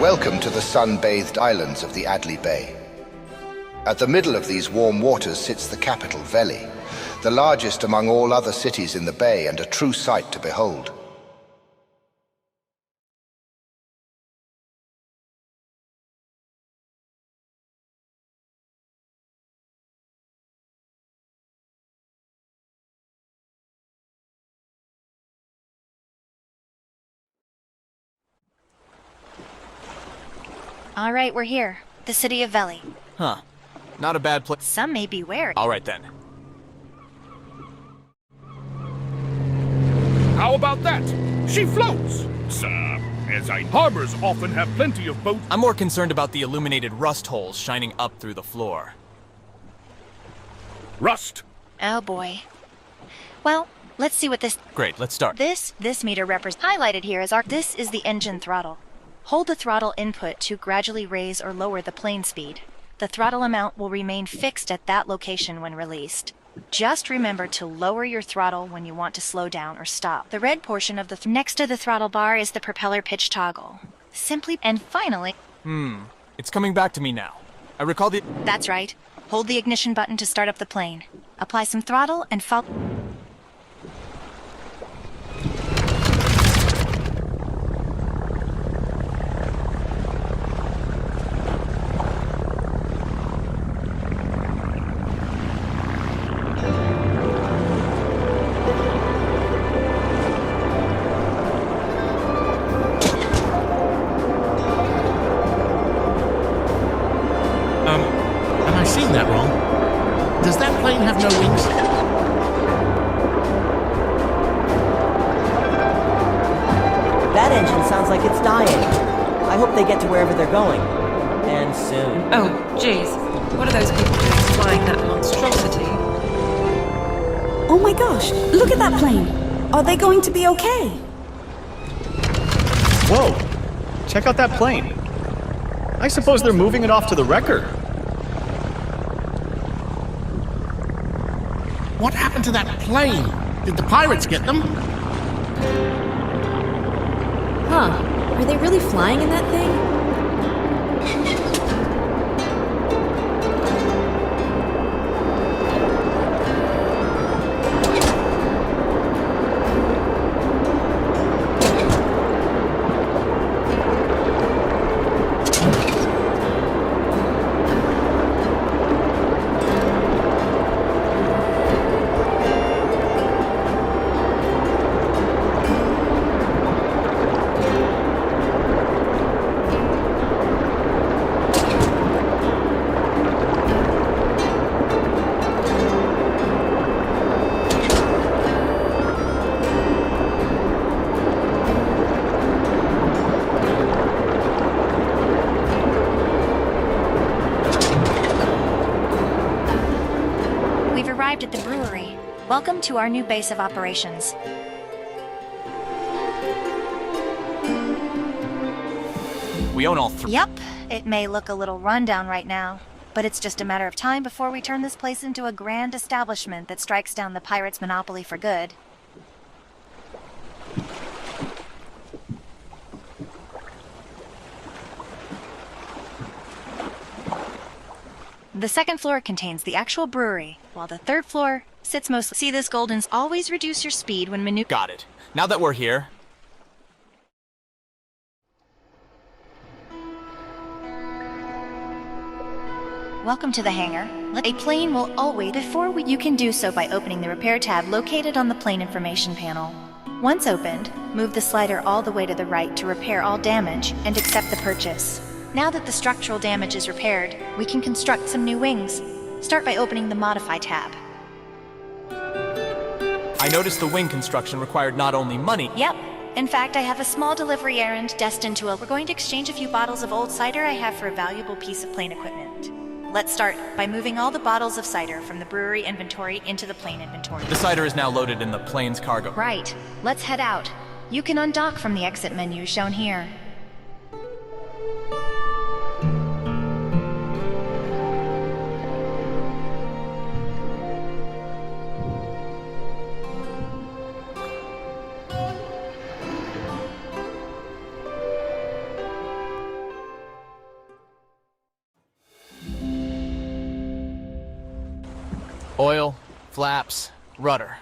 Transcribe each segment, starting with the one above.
Welcome to the sun-bathed islands of the Adley Bay. At the middle of these warm waters sits the capital, Veli, the largest among all other cities in the bay and a true sight to behold. All right, we're here. The city of Veli. Huh. Not a bad place. Some may be wary. All right then. How about that? She floats! Sir, as harbors often have plenty of boats. I'm more concerned about the illuminated rust holes shining up through the floor. Rust! Oh boy. Well, let's see what this... Great, let's start. This meter represents... Highlighted here is our... This is the engine throttle. Hold the throttle input to gradually raise or lower the plane speed. The throttle amount will remain fixed at that location when released. Just remember to lower your throttle when you want to slow down or stop. The red portion of the... Next to the throttle bar is the propeller pitch toggle. Simply... And finally... It's coming back to me now. I recall the... That's right. Hold the ignition button to start up the plane. Apply some throttle and follow... Am I seeing that wrong? Does that plane have no wings? That engine sounds like it's dying. I hope they get to wherever they're going. And soon. Oh, jeez. What are those people doing flying that monstrosity? Oh my gosh, look at that plane. Are they going to be okay? Whoa! Check out that plane. I suppose they're moving it off to the wrecker. What happened to that plane? Did the pirates get them? Huh. Are they really flying in that thing? At the brewery. Welcome to our new base of operations. We own all three. Yep, it may look a little rundown right now, but it's just a matter of time before we turn this place into a grand establishment that strikes down the pirates' monopoly for good. The second floor contains the actual brewery, while the third floor sits mostly... See this golden... Always reduce your speed when maneuvering... Got it. Now that we're here... Welcome to the hangar. A plane will always... You can do so by opening the repair tab located on the plane information panel. Once opened, move the slider all the way to the right to repair all damage and accept the purchase. Now that the structural damage is repaired, we can construct some new wings. Start by opening the Modify tab. I noticed the wing construction required not only money... Yep. In fact, I have a small delivery errand destined to a... We're going to exchange a few bottles of old cider I have for a valuable piece of plane equipment. Let's start by moving all the bottles of cider from the brewery inventory into the plane inventory. The cider is now loaded in the plane's cargo. Right. Let's head out. You can undock from the exit menu shown here. Oil, flaps, rudder.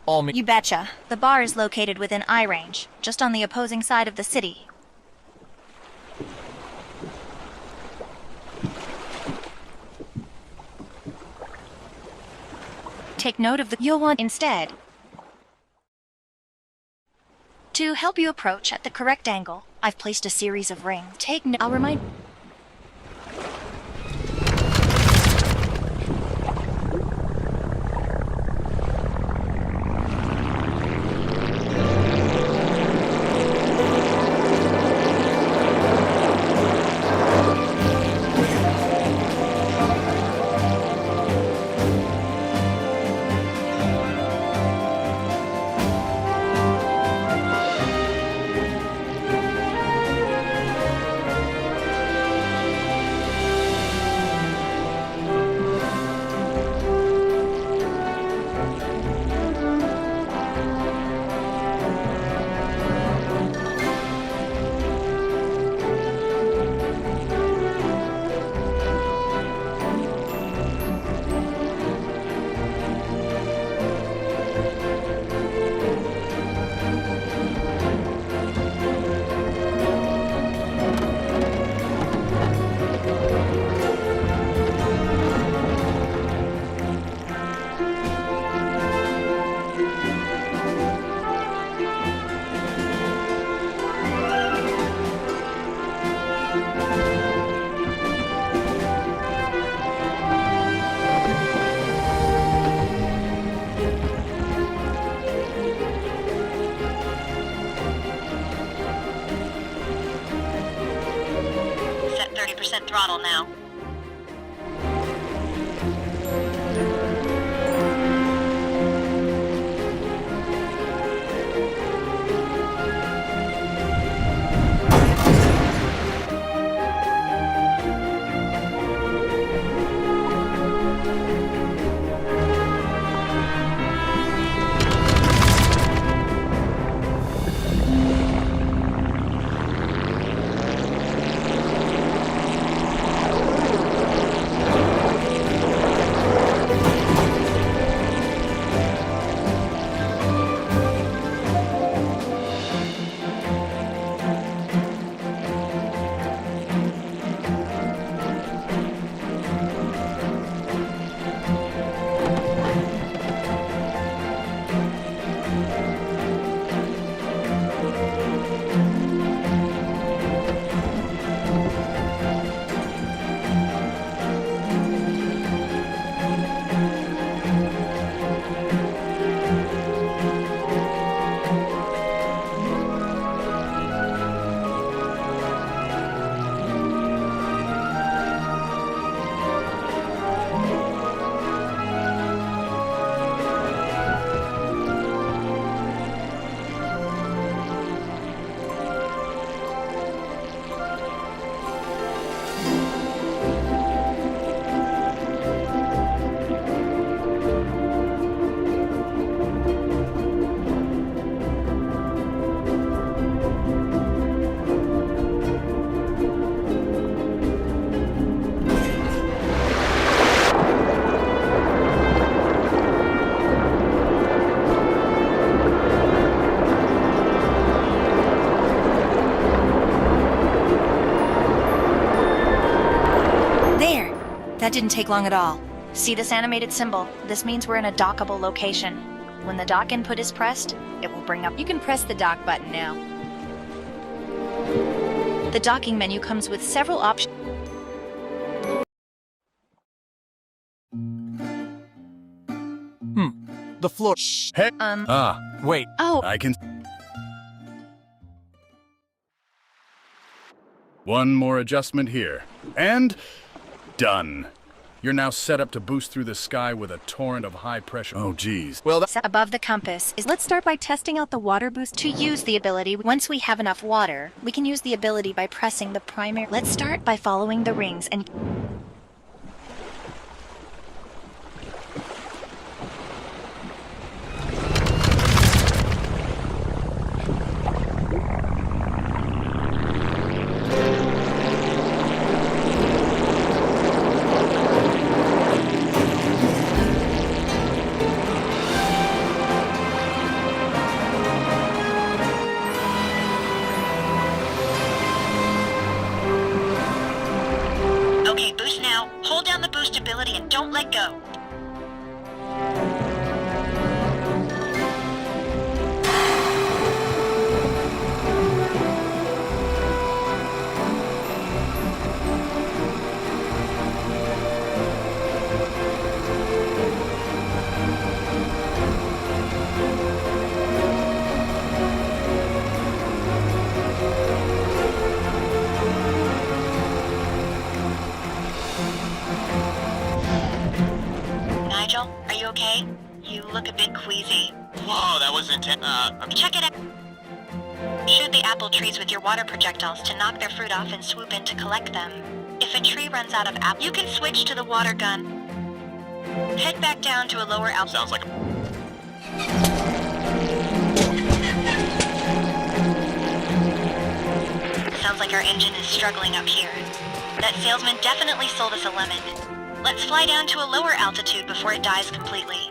All me. You betcha. The bar is located within eye range, just on the opposing side of the city. Take note of the you'll want instead. To help you approach at the correct angle, I've placed a series of rings. I'll remind. Throttle now. That didn't take long at all. See this animated symbol? This means we're in a dockable location. When the dock input is pressed, it will bring up. You can press the dock button now. The docking menu comes with several options. The floor. Hey. Wait. Oh. I can. One more adjustment here. And done. You're now set up to boost through the sky with a torrent of high pressure. Oh, geez. Well, Above the compass is. Let's start by testing out the water boost. To use the ability, once we have enough water, we can use the ability by pressing the primary. Let's start by following the rings and. easy. Whoa, that was intense. Check it out. Shoot the apple trees with your water projectiles to knock their fruit off and swoop in to collect them. If a tree runs out of apples, you can switch to the water gun. Head back down to a lower altitude. Sounds like Sounds like our engine is struggling up here. That salesman definitely sold us a lemon. Let's fly down to a lower altitude before it dies completely.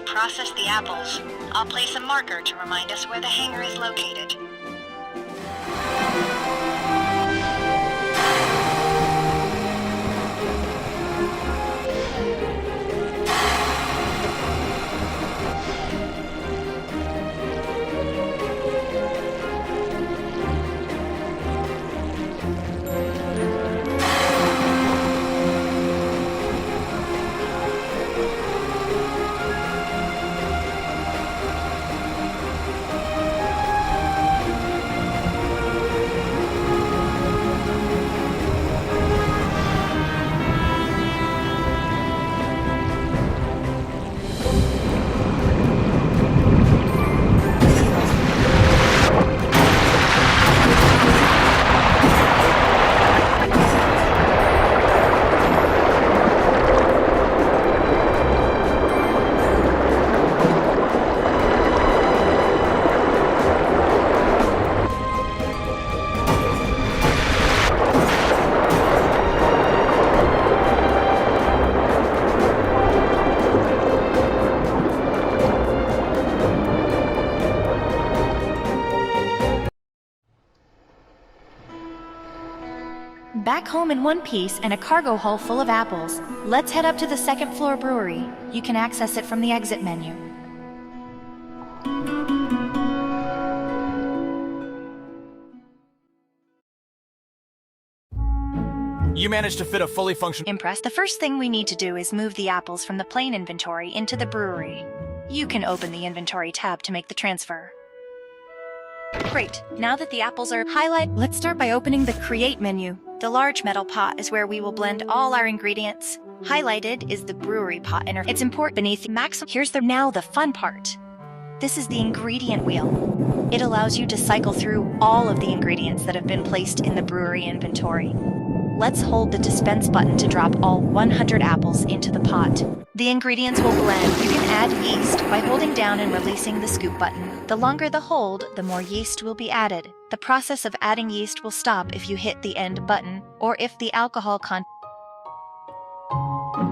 to process the apples. I'll place a marker to remind us where the hangar is located. Back home in one piece and a cargo hull full of apples. Let's head up to the second floor brewery. You can access it from the exit menu. You managed to fit a fully functional... Impressed? The first thing we need to do is move the apples from the plain inventory into the brewery. You can open the inventory tab to make the transfer. Great. Now that the apples are highlighted, let's start by opening the Create menu. The large metal pot is where we will blend all our ingredients. Highlighted is the brewery pot interface. It's important beneath maximum. Here's now the fun part. This is the ingredient wheel. It allows you to cycle through all of the ingredients that have been placed in the brewery inventory. Let's hold the dispense button to drop all 100 apples into the pot. The ingredients will blend. You can add yeast by holding down and releasing the scoop button. The longer the hold, the more yeast will be added. The process of adding yeast will stop if you hit the end button or if the alcohol content.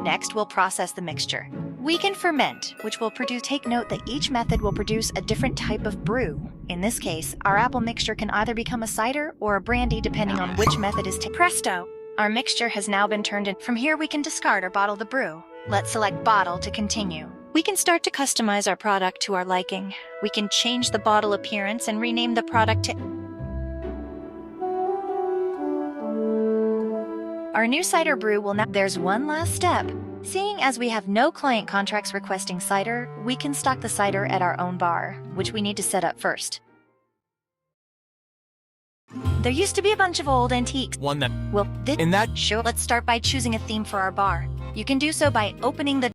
Next, we'll process the mixture. We can ferment, which will produce. Take note that each method will produce a different type of brew. In this case, our apple mixture can either become a cider or a brandy depending on which method is taken. Presto! Our mixture has now been turned in. From here we can discard or bottle the brew. Let's select bottle to continue. We can start to customize our product to our liking. We can change the bottle appearance and rename the product to... Our new cider brew will now... There's one last step. Seeing as we have no client contracts requesting cider, we can stock the cider at our own bar, which we need to set up first. There used to be a bunch of old antiques. One that... Well, in that... Sure. Let's start by choosing a theme for our bar. You can do so by opening the